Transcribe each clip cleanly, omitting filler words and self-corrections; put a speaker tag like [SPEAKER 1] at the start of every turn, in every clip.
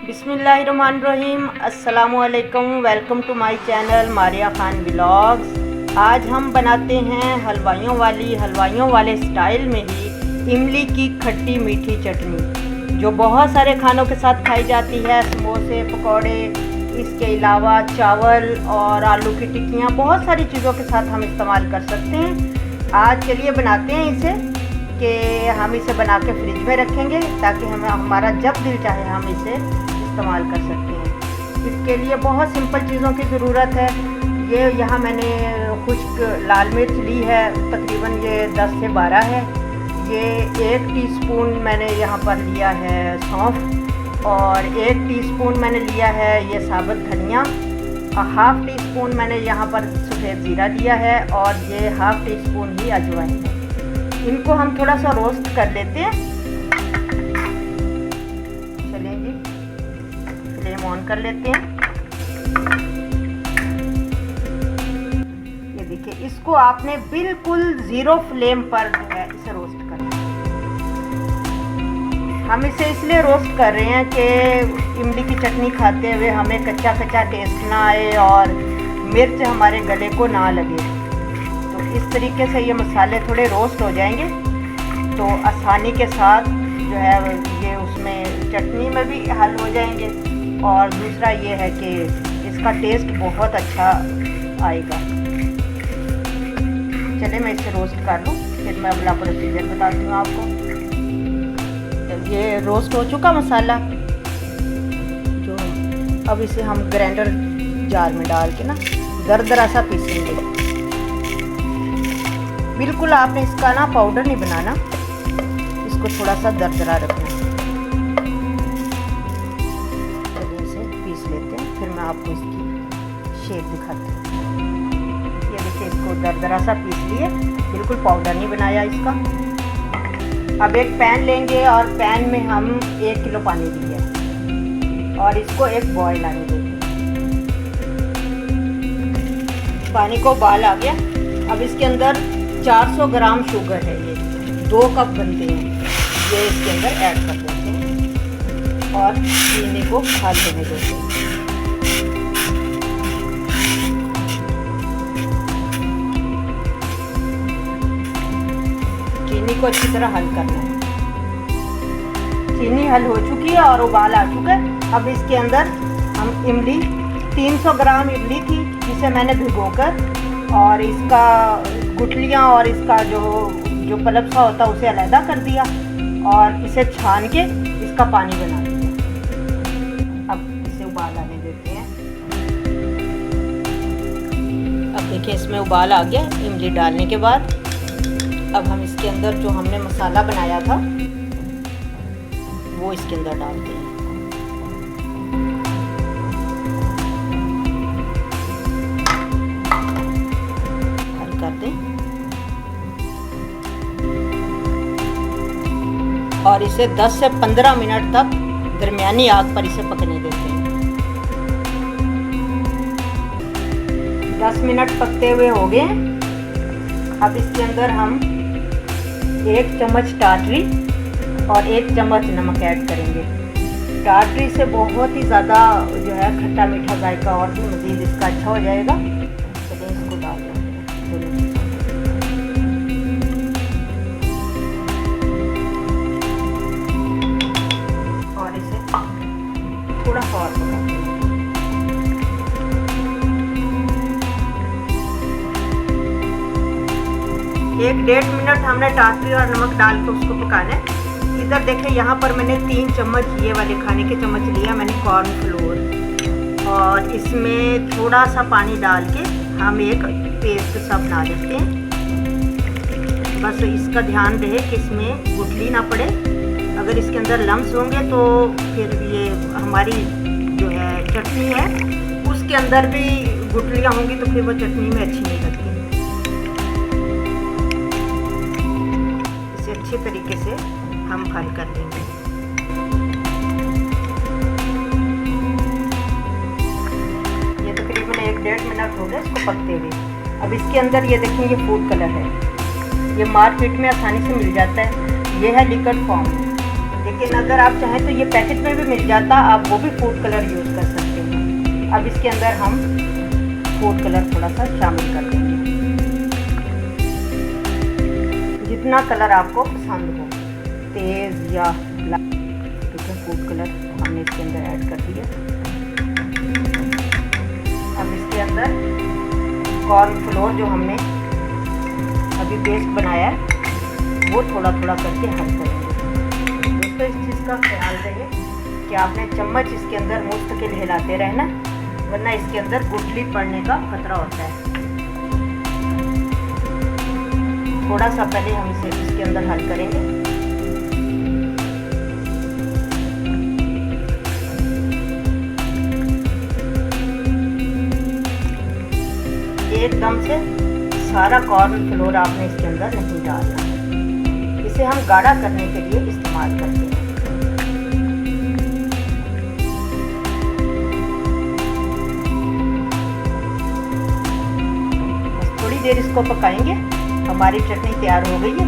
[SPEAKER 1] बिस्मिल्लाहिर्रहमानिर्रहीम। अस्सलामुअलैकुम। Welcome to my channel Maria Khan vlogs. आज हम बनाते हैं हलवाइयों वाले स्टाइल में ही इमली की खट्टी मीठी चटनी, जो बहुत सारे खानों के साथ खाई जाती है। समोसे, पकौड़े, इसके अलावा चावल और आलू की टिक्कियाँ, बहुत सारी चीज़ों के साथ हम इस्तेमाल कर सकते हैं। आज चलिए बनाते हैं इसे, कि हम इसे बना के फ्रिज में रखेंगे ताकि हमारा जब दिल चाहे हम इसे इस्तेमाल कर सकते हैं। इसके लिए बहुत सिंपल चीज़ों की ज़रूरत है। ये यहाँ मैंने खुश्क लाल मिर्च ली है, तकरीबन ये 10 से 12 है। ये 1 टीस्पून मैंने यहाँ पर लिया है सौंफ, और 1 टीस्पून मैंने लिया है ये साबुत धनिया, हाफ़ टीस्पून मैंने यहाँ पर सफ़ेद ज़ीरा लिया है, और ये हाफ़ टीस्पून ही अजवाइन है। इनको हम थोड़ा सा रोस्ट कर लेते हैं। चलिए जी, फ्लेम ऑन कर लेते हैं। ये देखिए, इसको आपने बिल्कुल 0 फ्लेम पर जो है इसे रोस्ट करना है। हम इसे इसलिए रोस्ट कर रहे हैं कि इमली की चटनी खाते हुए हमें कच्चा कच्चा टेस्ट ना आए और मिर्च हमारे गले को ना लगे। तो इस तरीके से ये मसाले थोड़े रोस्ट हो जाएंगे तो आसानी के साथ जो है ये उसमें चटनी में भी हल हो जाएंगे, और दूसरा ये है कि इसका टेस्ट बहुत अच्छा आएगा। चलिए मैं इसे रोस्ट कर लूँ, फिर मैं अगला प्रोसीजर बताती हूँ आपको। ये रोस्ट हो चुका मसाला, जो अब इसे हम ग्राइंडर जार में डाल के ना दरदरा सा पीसेंगे। बिल्कुल आपने इसका ना पाउडर नहीं बनाना, इसको थोड़ा सा दरदरा रखना। चलिए इसे पीस लेते हैं, फिर मैं आपको इसकी शेप दिखाती हूँ। ये देखिए, इसको दरदरा सा पीस लिए, बिल्कुल पाउडर नहीं बनाया इसका। अब एक पैन लेंगे और पैन में हम 1 किलो पानी दिया और इसको एक बॉयल आने देंगे। पानी को उबाल आ गया। अब इसके अंदर 400 ग्राम शुगर है, ये 2 कप बनते हैं, ये इसके अंदर ऐड कर देते हैं और चीनी को खा लेने देते हैं। चीनी को अच्छी तरह हल करना है। चीनी हल हो चुकी है और उबाल आ चुका है। अब इसके अंदर हम इमली, 300 ग्राम इमली थी जिसे मैंने भिगोकर और इसका गुठलियाँ और इसका जो पल्प सा होता है उसे अलहदा कर दिया और इसे छान के इसका पानी बना दिया। अब इसे उबाल आने देते हैं। अब देखिए, इसमें उबाल आ गया इमली डालने के बाद। अब हम इसके अंदर जो हमने मसाला बनाया था वो इसके अंदर डालते हैं। हल कर दें और इसे 10 से 15 मिनट तक दरमियानी आग पर इसे पकने देते हैं। 10 मिनट पकते हुए हो गए। अब इसके अंदर हम 1 चम्मच टाटरी और 1 चम्मच नमक ऐड करेंगे। टाटरी से बहुत ही ज़्यादा जो है खट्टा मीठा जायका और भी मज़ीद इसका अच्छा हो जाएगा। चलिए इसको डाल देंगे और इसे थोड़ा सा और पकाते हैं। एक 1.5 मिनट हमने टाटरी और नमक डाल के उसको पकाना है। इधर देखें, यहाँ पर मैंने 3 चम्मच ये वाले खाने के चम्मच लिया मैंने कॉर्न फ्लोर, और इसमें थोड़ा सा पानी डाल के हम एक पेस्ट सा बना लेते हैं। बस इसका ध्यान रहे कि इसमें गुठली ना पड़े। अगर इसके अंदर लम्स होंगे तो फिर ये हमारी जो है चटनी है उसके अंदर भी गुठलियाँ होंगी तो फिर वो चटनी में अच्छी नहीं लगती। इसे अच्छे तरीके से हम हल कर देंगे। ये तकरीबन 1-1.5 मिनट हो गए इसको पकते हुए। अब इसके अंदर ये देखें, ये फूड कलर है, ये मार्केट में आसानी से मिल जाता है। ये है लिक्विड फॉर्म, लेकिन अगर आप चाहें तो ये पैकेट में भी मिल जाता, आप वो भी फूड कलर यूज़ कर सकते हैं। अब इसके अंदर हम फूड कलर थोड़ा सा शामिल कर देंगे, जितना कलर आपको पसंद हो, तेज़ या लाइट। ठीक है, फूड कलर हमने इसके अंदर ऐड कर दिया। अब इसके अंदर कॉर्नफ्लोर जो हमने अभी पेस्ट बनाया है वो थोड़ा थोड़ा करके हल करेंगे। दोस्तों, इस चीज़ का ख्याल रहे कि आपने चम्मच इसके अंदर मुस्तकिल हिलाते रहना, वरना इसके अंदर गुठली पड़ने का खतरा होता है। थोड़ा सा पहले हम इसे इसके अंदर हल करेंगे। एकदम से सारा कॉर्नफ्लोर आपने इसके अंदर नहीं डालना, इसे हम गाढ़ा करने के लिए इस्तेमाल करते हैं। बस थोड़ी देर इसको पकाएंगे, हमारी चटनी तैयार हो गई है।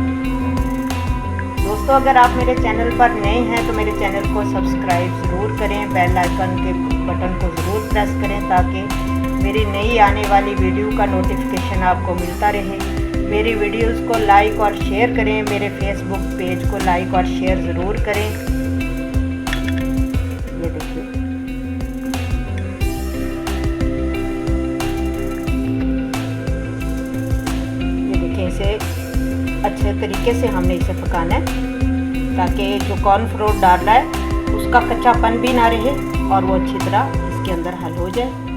[SPEAKER 1] दोस्तों, अगर आप मेरे चैनल पर नए हैं तो मेरे चैनल को सब्सक्राइब ज़रूर करें, बेल आइकन के बटन को ज़रूर प्रेस करें ताकि मेरी नई आने वाली वीडियो का नोटिफिकेशन आपको मिलता रहे। मेरी वीडियोस को लाइक और शेयर करें, मेरे फेसबुक पेज को लाइक और शेयर ज़रूर करें। ये देखिए, इसे अच्छे तरीके से हमने इसे पकाना है ताकि जो कॉर्नफ्लोर डालना है उसका कच्चापन भी ना रहे और वो अच्छी तरह इसके अंदर हल हो जाए।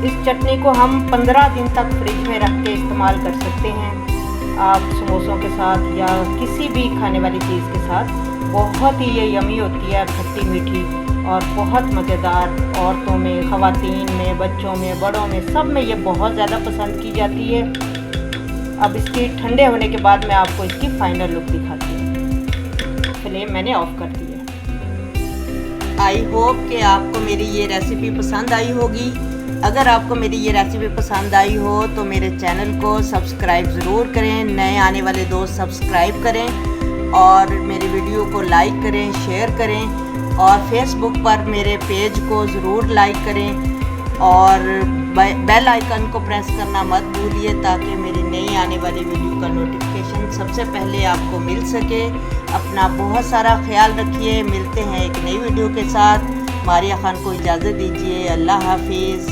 [SPEAKER 1] इस चटनी को हम 15 दिन तक फ्रिज में रख के इस्तेमाल कर सकते हैं। आप समोसों के साथ या किसी भी खाने वाली चीज़ के साथ। बहुत ही ये यमी होती है, खट्टी मीठी और बहुत मज़ेदार। औरतों में, ख़वातीन में, बच्चों में, बड़ों में, सब में ये बहुत ज़्यादा पसंद की जाती है। अब इसकी ठंडे होने के बाद मैं आपको इसकी फ़ाइनल लुक दिखाती हूँ। फ्लेम मैंने ऑफ कर दी है। आई होप कि आपको मेरी ये रेसिपी पसंद आई होगी। अगर आपको मेरी ये रेसिपी पसंद आई हो तो मेरे चैनल को सब्सक्राइब ज़रूर करें, नए आने वाले दोस्त सब्सक्राइब करें और मेरी वीडियो को लाइक करें, शेयर करें और फेसबुक पर मेरे पेज को ज़रूर लाइक करें और बेल आइकन को प्रेस करना मत भूलिए ताकि मेरी नई आने वाली वीडियो का नोटिफिकेशन सबसे पहले आपको मिल सके। अपना बहुत सारा ख्याल रखिए। मिलते हैं एक नई वीडियो के साथ। मारिया खान को इजाज़त दीजिए। अल्लाह हाफिज़।